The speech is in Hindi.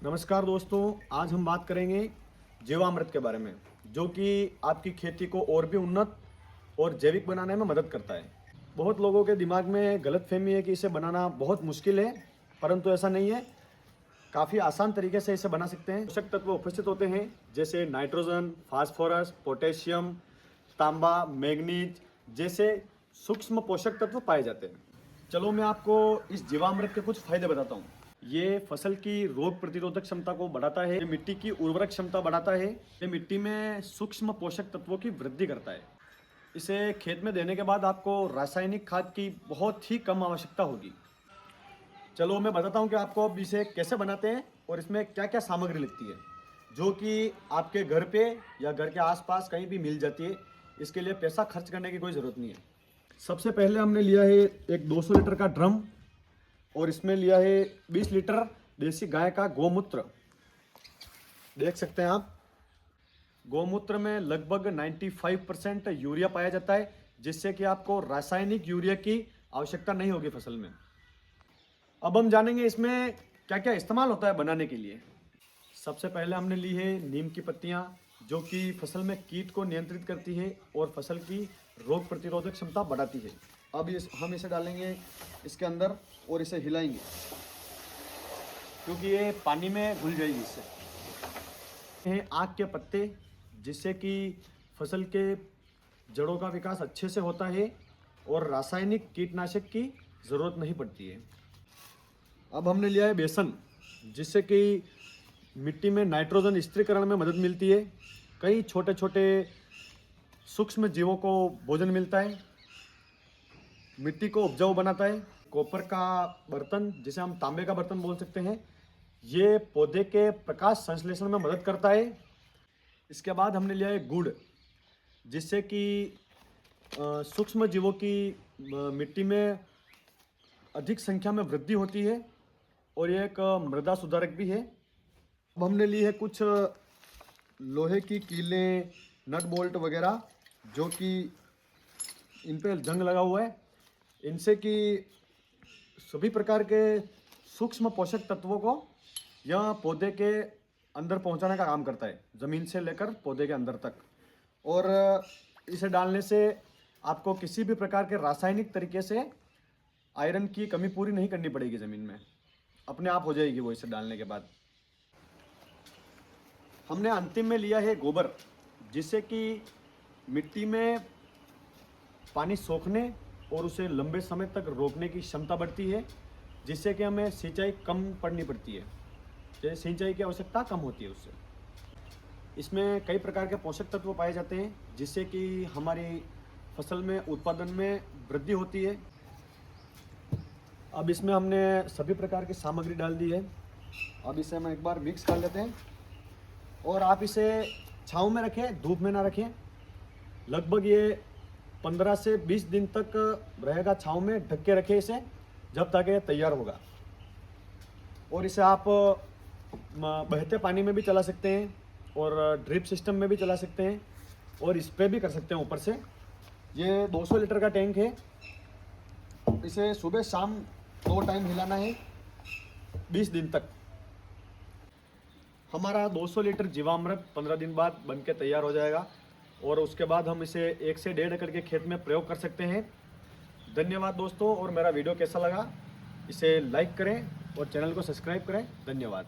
नमस्कार दोस्तों, आज हम बात करेंगे जीवामृत के बारे में, जो कि आपकी खेती को और भी उन्नत और जैविक बनाने में मदद करता है। बहुत लोगों के दिमाग में गलतफहमी है कि इसे बनाना बहुत मुश्किल है, परंतु ऐसा नहीं है। काफ़ी आसान तरीके से इसे बना सकते हैं। पोषक तत्व उपस्थित होते हैं जैसे नाइट्रोजन, फास्फोरस, पोटेशियम, तांबा, मैग्नीज जैसे सूक्ष्म पोषक तत्व पाए जाते हैं। चलो मैं आपको इस जीवामृत के कुछ फायदे बताता हूँ। ये फसल की रोग प्रतिरोधक क्षमता को बढ़ाता है, ये मिट्टी की उर्वरक क्षमता बढ़ाता है, ये मिट्टी में सूक्ष्म पोषक तत्वों की वृद्धि करता है। इसे खेत में देने के बाद आपको रासायनिक खाद की बहुत ही कम आवश्यकता होगी। चलो मैं बताता हूँ कि आपको अब इसे कैसे बनाते हैं और इसमें क्या क्या सामग्री लगती है, जो कि आपके घर पे या घर के आसपास कहीं भी मिल जाती है। इसके लिए पैसा खर्च करने की कोई ज़रूरत नहीं है। सबसे पहले हमने लिया है एक 200 लीटर का ड्रम और इसमें लिया है 20 लीटर देसी गाय का गोमूत्र। देख सकते हैं आप, गोमूत्र में लगभग 95% यूरिया पाया जाता है, जिससे कि आपको रासायनिक यूरिया की आवश्यकता नहीं होगी फसल में। अब हम जानेंगे इसमें क्या क्या इस्तेमाल होता है बनाने के लिए। सबसे पहले हमने ली है नीम की पत्तियां, जो कि फसल में कीट को नियंत्रित करती है और फसल की रोग प्रतिरोधक क्षमता बढ़ाती है। अब हम इसे डालेंगे इसके अंदर और इसे हिलाएंगे, क्योंकि ये पानी में घुल जाएगी। इससे ये आक के पत्ते, जिससे कि फसल के जड़ों का विकास अच्छे से होता है और रासायनिक कीटनाशक की ज़रूरत नहीं पड़ती है। अब हमने लिया है बेसन, जिससे कि मिट्टी में नाइट्रोजन स्थिरीकरण में मदद मिलती है। कई छोटे छोटे सूक्ष्म जीवों को भोजन मिलता है, मिट्टी को उपजाऊ बनाता है। कॉपर का बर्तन, जिसे हम तांबे का बर्तन बोल सकते हैं, ये पौधे के प्रकाश संश्लेषण में मदद करता है। इसके बाद हमने लिया है गुड़, जिससे कि सूक्ष्म जीवों की मिट्टी में अधिक संख्या में वृद्धि होती है और ये एक मृदा सुधारक भी है। अब हमने ली है कुछ लोहे की कीलें, नट बोल्ट वगैरह, जो कि इन पे जंग लगा हुआ है। इनसे कि सभी प्रकार के सूक्ष्म पोषक तत्वों को यह पौधे के अंदर पहुंचाने का काम करता है, ज़मीन से लेकर पौधे के अंदर तक। और इसे डालने से आपको किसी भी प्रकार के रासायनिक तरीके से आयरन की कमी पूरी नहीं करनी पड़ेगी, ज़मीन में अपने आप हो जाएगी वो इसे डालने के बाद। हमने अंतिम में लिया है गोबर, जिससे कि मिट्टी में पानी सोखने और उसे लंबे समय तक रोकने की क्षमता बढ़ती है, जिससे कि हमें सिंचाई कम पड़नी पड़ती है, जैसे सिंचाई की आवश्यकता कम होती है उससे। इसमें कई प्रकार के पोषक तत्व पाए जाते हैं, जिससे कि हमारी फसल में उत्पादन में वृद्धि होती है। अब इसमें हमने सभी प्रकार की सामग्री डाल दी है। अब इसे हम एक बार मिक्स कर लेते हैं और आप इसे छाँव में रखें, धूप में ना रखें। लगभग ये 15 से 20 दिन तक रहेगा छाँव में, ढक के रखें इसे, जब तक ये तैयार होगा। और इसे आप बहते पानी में भी चला सकते हैं और ड्रिप सिस्टम में भी चला सकते हैं और स्प्रे भी कर सकते हैं ऊपर से। ये 200 लीटर का टैंक है। इसे सुबह शाम 2 टाइम हिलाना है 20 दिन तक। हमारा 200 लीटर जीवामृत 15 दिन बाद बन के तैयार हो जाएगा और उसके बाद हम इसे 1 से 1.5 एकड़ के खेत में प्रयोग कर सकते हैं। धन्यवाद दोस्तों, और मेरा वीडियो कैसा लगा इसे लाइक करें और चैनल को सब्सक्राइब करें। धन्यवाद।